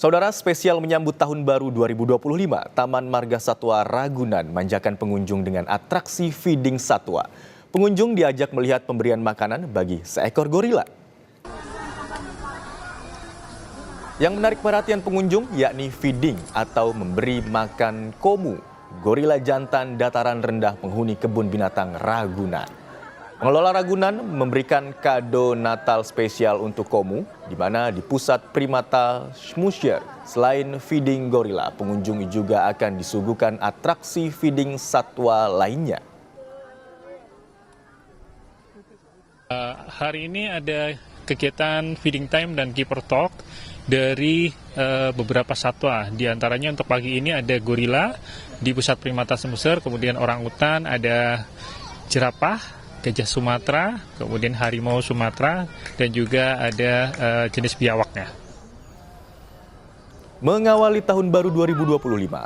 Saudara, spesial menyambut Tahun Baru 2025, Taman Marga Satwa Ragunan manjakan pengunjung dengan atraksi feeding satwa. Pengunjung diajak melihat pemberian makanan bagi seekor gorila. Yang menarik perhatian pengunjung yakni feeding atau memberi makan komu, gorila jantan dataran rendah penghuni kebun binatang Ragunan. Pengelola Ragunan memberikan kado Natal spesial untuk komu, di mana di pusat primata Schmusher, selain feeding gorila, pengunjung juga akan disuguhkan atraksi feeding satwa lainnya. Hari ini ada kegiatan feeding time dan keeper talk dari beberapa satwa. Di antaranya untuk pagi ini ada gorila di pusat primata Schmusher, kemudian orangutan, ada jerapah, gajah Sumatera, kemudian harimau Sumatera, dan juga ada jenis biawaknya. Mengawali Tahun Baru 2025,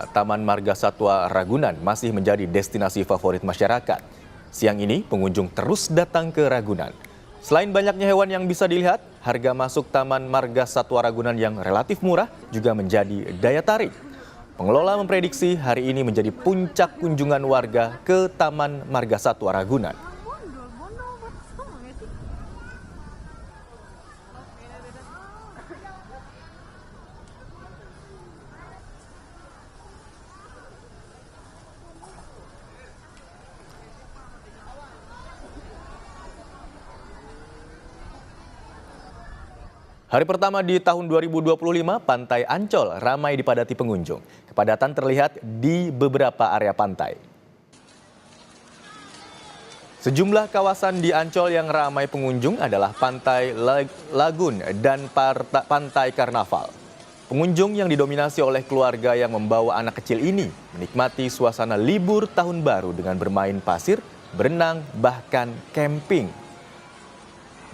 Taman Marga Satwa Ragunan masih menjadi destinasi favorit masyarakat. Siang ini, pengunjung terus datang ke Ragunan. Selain banyaknya hewan yang bisa dilihat, harga masuk Taman Marga Satwa Ragunan yang relatif murah juga menjadi daya tarik. Pengelola memprediksi hari ini menjadi puncak kunjungan warga ke Taman Marga Satwa Ragunan. Hari pertama di tahun 2025, Pantai Ancol ramai dipadati pengunjung. Kepadatan terlihat di beberapa area pantai. Sejumlah kawasan di Ancol yang ramai pengunjung adalah Pantai Lagun dan Pantai Karnaval. Pengunjung yang didominasi oleh keluarga yang membawa anak kecil ini menikmati suasana libur tahun baru dengan bermain pasir, berenang, bahkan camping.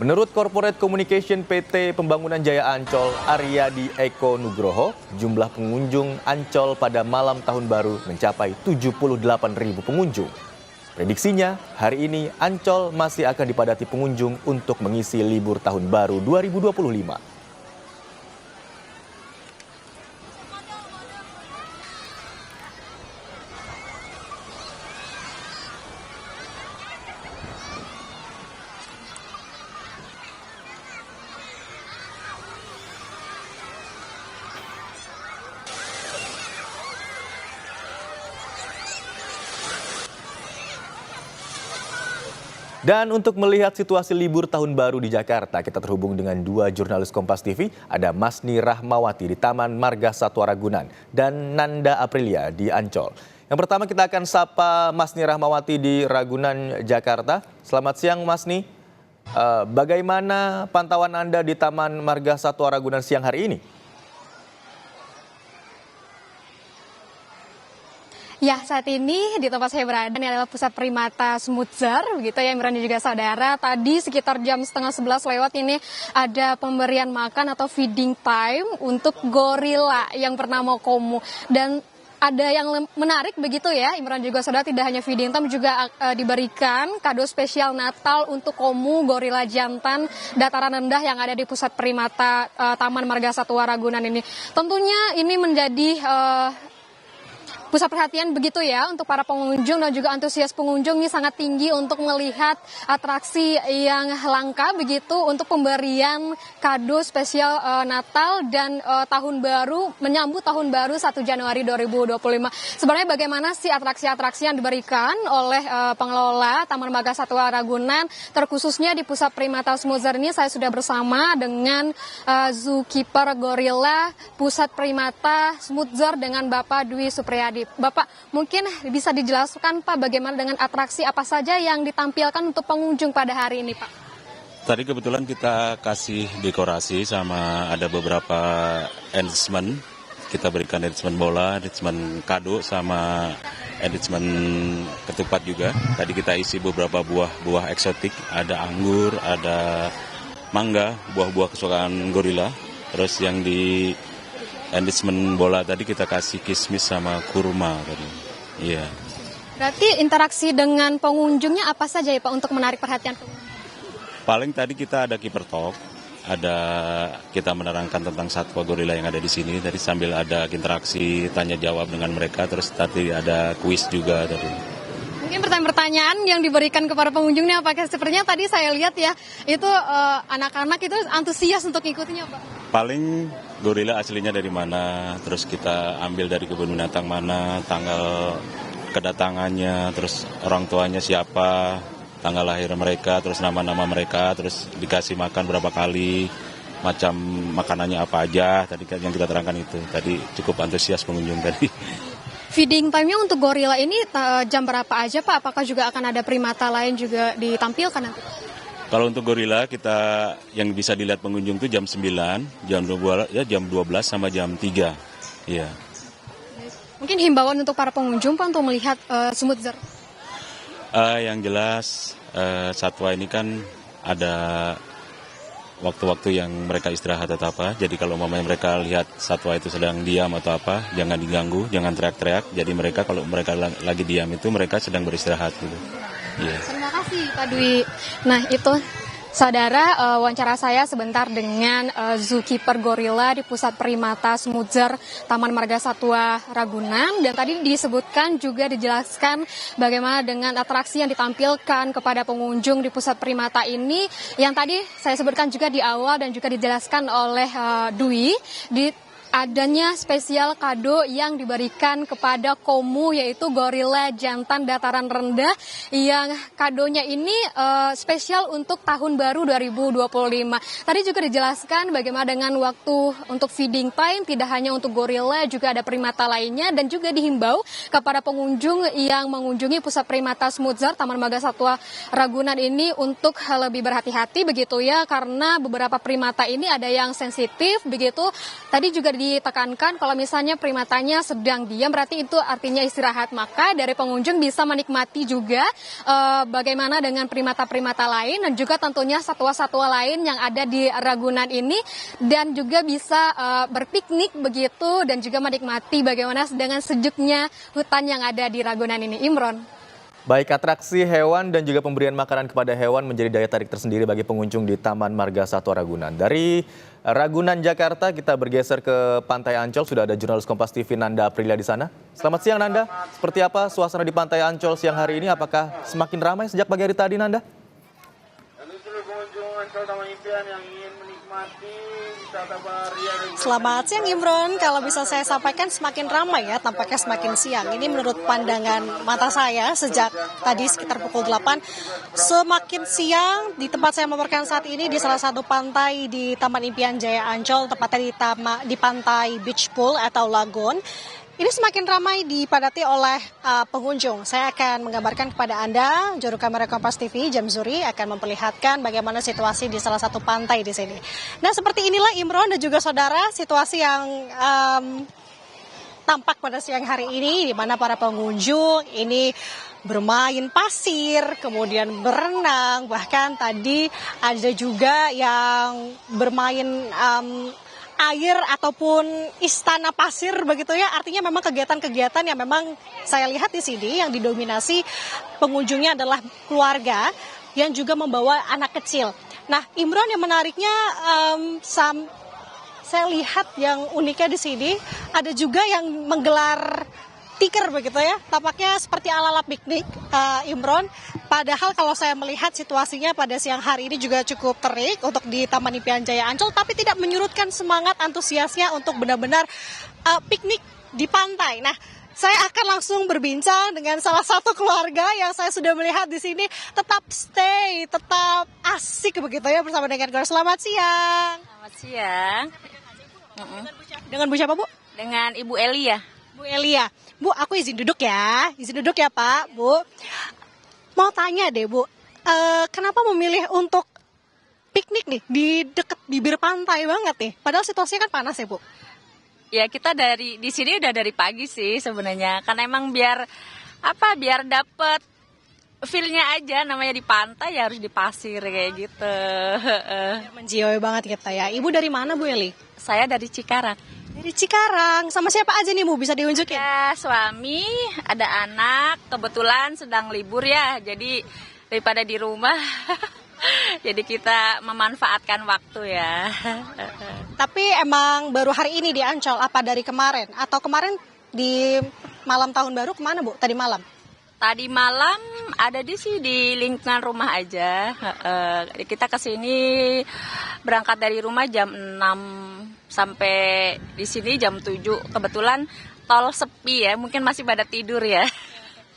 Menurut Corporate Communication PT Pembangunan Jaya Ancol, Aryadi Eko Nugroho, jumlah pengunjung Ancol pada malam tahun baru mencapai 78.000 pengunjung. Prediksinya, hari ini Ancol masih akan dipadati pengunjung untuk mengisi libur tahun baru 2025. Dan untuk melihat situasi libur tahun baru di Jakarta, kita terhubung dengan dua jurnalis Kompas TV. Ada Masni Rahmawati di Taman Marga Satwa Ragunan dan Nanda Aprilia di Ancol. Yang pertama kita akan sapa Masni Rahmawati di Ragunan, Jakarta. Selamat siang Masni. Bagaimana pantauan Anda di Taman Marga Satwa Ragunan siang hari ini? Ya, saat ini di tempat saya berada ini adalah pusat primata Schmusher, begitu ya Imran dan juga saudara. Tadi sekitar jam setengah 11 lewat ini ada pemberian makan atau feeding time untuk gorila yang bernama Komu. Dan ada yang menarik begitu ya, Imran juga saudara, tidak hanya feeding time juga diberikan kado spesial Natal untuk Komu, gorila jantan dataran rendah yang ada di pusat primata Taman Marga Satwa Ragunan ini. Tentunya ini menjadi pusat perhatian begitu ya untuk para pengunjung dan juga antusias pengunjung ini sangat tinggi untuk melihat atraksi yang langka begitu untuk pemberian kado spesial Natal dan tahun baru, menyambut tahun baru 1 Januari 2025. Sebenarnya bagaimana sih atraksi-atraksi yang diberikan oleh pengelola Taman Marga Satwa Ragunan, terkhususnya di pusat primata Schmusher ini? Saya sudah bersama dengan zookeeper gorila pusat primata Schmusher dengan Bapak Dwi Supriyadi. Bapak, mungkin bisa dijelaskan Pak bagaimana dengan atraksi apa saja yang ditampilkan untuk pengunjung pada hari ini Pak? Tadi kebetulan kita kasih dekorasi sama ada beberapa enrichment. Kita berikan enrichment bola, enrichment kado sama enrichment ketupat juga. Tadi kita isi beberapa buah eksotik, ada anggur, ada mangga, buah-buah kesukaan gorila. Terus yang di enrichment bola tadi kita kasih kismis sama kurma tadi. Iya. Berarti interaksi dengan pengunjungnya apa saja ya Pak untuk menarik perhatian pengunjung? Paling tadi kita ada keeper talk. ada kita menerangkan tentang satwa gorila yang ada di sini. Tadi sambil ada interaksi tanya jawab dengan mereka, terus tadi ada kuis juga tadi. Mungkin pertanyaan-pertanyaan yang diberikan kepada pengunjung ini apakah sepertinya tadi saya lihat ya, itu anak-anak itu antusias untuk ikutinya, Pak? Paling gorila aslinya dari mana, terus kita ambil dari kebun binatang mana, tanggal kedatangannya, terus orang tuanya siapa, tanggal lahir mereka, terus nama-nama mereka, terus dikasih makan berapa kali, macam makanannya apa aja, tadi kan yang kita terangkan itu. Tadi cukup antusias pengunjung tadi. Feeding time-nya untuk gorila ini jam berapa aja, Pak? Apakah juga akan ada primata lain juga ditampilkan nanti? Kalau untuk gorila kita yang bisa dilihat pengunjung itu jam 9, jam 12 sama jam 3. Iya. Mungkin himbauan untuk para pengunjung, Pak, untuk melihat semut zer. Yang jelas satwa ini kan ada waktu-waktu yang mereka istirahat atau apa. Jadi kalau mereka lihat satwa itu sedang diam atau apa, jangan diganggu, jangan teriak-teriak. Jadi mereka kalau mereka lagi diam itu mereka sedang beristirahat gitu. Iya. Terima kasih Pak Dwi. Nah itu saudara wawancara saya sebentar dengan zookeeper gorila di Pusat Primata Semut Zer Taman Marga Satwa Ragunan, dan tadi disebutkan juga dijelaskan bagaimana dengan atraksi yang ditampilkan kepada pengunjung di Pusat Primata ini yang tadi saya sebutkan juga di awal dan juga dijelaskan oleh Dwi di adanya spesial kado yang diberikan kepada Komu, yaitu gorila jantan dataran rendah, yang kadonya ini spesial untuk tahun baru 2025. Tadi juga dijelaskan bagaimana dengan waktu untuk feeding time, tidak hanya untuk gorila, juga ada primata lainnya, dan juga dihimbau kepada pengunjung yang mengunjungi Pusat Primata Semut Zer Taman Marga Satwa Ragunan ini untuk lebih berhati-hati begitu ya, karena beberapa primata ini ada yang sensitif begitu. Tadi juga ditekankan kalau misalnya primatanya sedang diam berarti itu artinya istirahat, maka dari pengunjung bisa menikmati juga bagaimana dengan primata-primata lain dan juga tentunya satwa-satwa lain yang ada di Ragunan ini, dan juga bisa berpiknik begitu dan juga menikmati bagaimana dengan sejuknya hutan yang ada di Ragunan ini. Imron. Baik, atraksi hewan dan juga pemberian makanan kepada hewan menjadi daya tarik tersendiri bagi pengunjung di Taman Marga Satwa Ragunan. Dari Ragunan, Jakarta, kita bergeser ke Pantai Ancol. Sudah ada jurnalis Kompas TV Nanda Aprilia di sana. Selamat siang, Nanda. Seperti apa suasana di Pantai Ancol siang hari ini? Apakah semakin ramai sejak pagi hari tadi, Nanda? Selamat siang Imron, kalau bisa saya sampaikan semakin ramai ya, tampaknya semakin siang. Ini menurut pandangan mata saya sejak tadi sekitar pukul 8. Semakin siang di tempat saya melaporkan saat ini di salah satu pantai di Taman Impian Jaya Ancol, tepatnya di pantai Beach Pool atau Lagoon. Ini semakin ramai dipadati oleh pengunjung. Saya akan menggambarkan kepada Anda, juru kamera Kompas TV, Jamzuri, akan memperlihatkan bagaimana situasi di salah satu pantai di sini. Nah, seperti inilah Imron dan juga saudara, situasi yang tampak pada siang hari ini, di mana para pengunjung ini bermain pasir, kemudian berenang, bahkan tadi ada juga yang bermain air ataupun istana pasir begitu ya. Artinya memang kegiatan-kegiatan yang memang saya lihat di sini yang didominasi pengunjungnya adalah keluarga yang juga membawa anak kecil. Nah, Imron, yang menariknya saya lihat yang uniknya di sini ada juga yang menggelar tikar begitu ya. Tampaknya seperti ala-ala piknik, Imron. Padahal kalau saya melihat situasinya pada siang hari ini juga cukup terik untuk di Taman Impian Jaya Ancol, tapi tidak menyurutkan semangat antusiasnya untuk benar-benar piknik di pantai. Nah, saya akan langsung berbincang dengan salah satu keluarga yang saya sudah melihat di sini. Tetap stay, tetap asik begitu ya bersama dengan keluarga. Selamat siang. Selamat siang. Dengan Bu siapa, Bu? Dengan Ibu Elia. Bu Elia. Bu, aku izin duduk ya. Izin duduk ya, Pak. Bu, mau tanya deh, Bu. Kenapa memilih untuk piknik nih di dekat bibir pantai banget nih? Padahal situasinya kan panas ya, Bu. Ya, kita di sini udah dari pagi sih sebenarnya. Karena emang biar dapet feel-nya aja, namanya di pantai ya harus di pasir kayak gitu. Menjiwai banget kita ya. Ibu dari mana, Bu Eli? Saya dari Cikarang. Dari Cikarang. Sama siapa aja nih, Bu? Bisa diunjukin? Ya, suami, ada anak, kebetulan sedang libur ya. Jadi daripada di rumah Jadi kita memanfaatkan waktu ya. Tapi emang baru hari ini di Ancol, apa dari kemarin? Atau kemarin di malam tahun baru kemana Bu? Tadi malam? Tadi malam ada di lingkungan rumah aja. Kita kesini berangkat dari rumah jam 6 sampai di sini jam 7. Kebetulan tol sepi ya, mungkin masih pada tidur ya.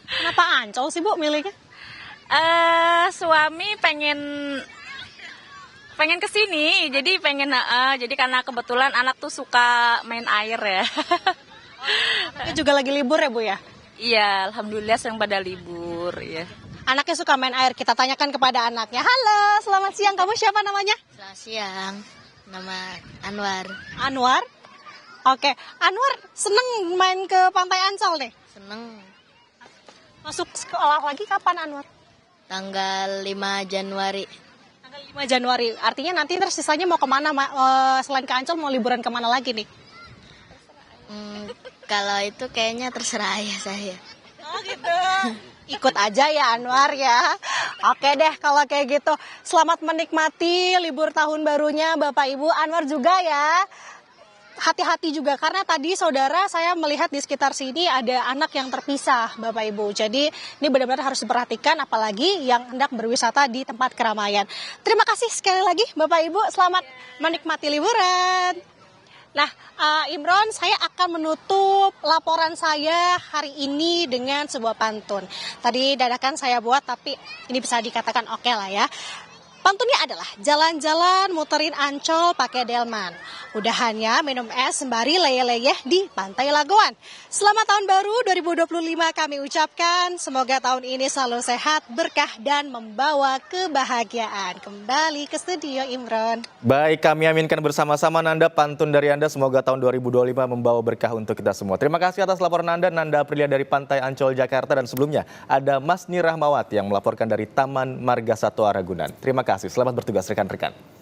Kenapa Ancol sih Bu milihnya? Suami pengen kesini, jadi jadi karena kebetulan anak tuh suka main air ya. Ini juga lagi libur ya Bu ya? Iya, alhamdulillah sedang pada libur ya. Anaknya suka main air, kita tanyakan kepada anaknya. Halo, selamat siang, kamu siapa namanya? Selamat siang, nama Anwar. Anwar? Oke, Anwar seneng main ke Pantai Ancol nih? Seneng. Masuk sekolah lagi kapan Anwar? Tanggal 5 Januari. Tanggal 5 Januari, artinya nanti terus sisanya mau kemana? Selain ke Ancol mau liburan kemana lagi nih? Kalau itu kayaknya terserah ayah saya. Oh gitu. Ikut aja ya Anwar ya. Oke deh kalau kayak gitu. Selamat menikmati libur tahun barunya Bapak Ibu. Anwar juga ya. Hati-hati juga karena tadi saudara saya melihat di sekitar sini ada anak yang terpisah Bapak Ibu. Jadi ini benar-benar harus diperhatikan apalagi yang hendak berwisata di tempat keramaian. Terima kasih sekali lagi Bapak Ibu. Selamat menikmati liburan. Nah, Imron, saya akan menutup laporan saya hari ini dengan sebuah pantun. Tadi dadakan saya buat, tapi ini bisa dikatakan oke lah ya. Pantunnya adalah jalan-jalan muterin Ancol pakai delman. Udahannya minum es sembari leyeh-leyeh di Pantai Lagoan. Selamat tahun baru 2025 kami ucapkan. Semoga tahun ini selalu sehat, berkah dan membawa kebahagiaan. Kembali ke studio Imron. Baik, kami aminkan bersama-sama Nanda pantun dari Anda. Semoga tahun 2025 membawa berkah untuk kita semua. Terima kasih atas laporan Anda, Nanda Aprilia dari Pantai Ancol, Jakarta. Dan sebelumnya ada Mas Nirahmawati yang melaporkan dari Taman Marga Satwa Ragunan. Terima kasih, selamat bertugas rekan-rekan.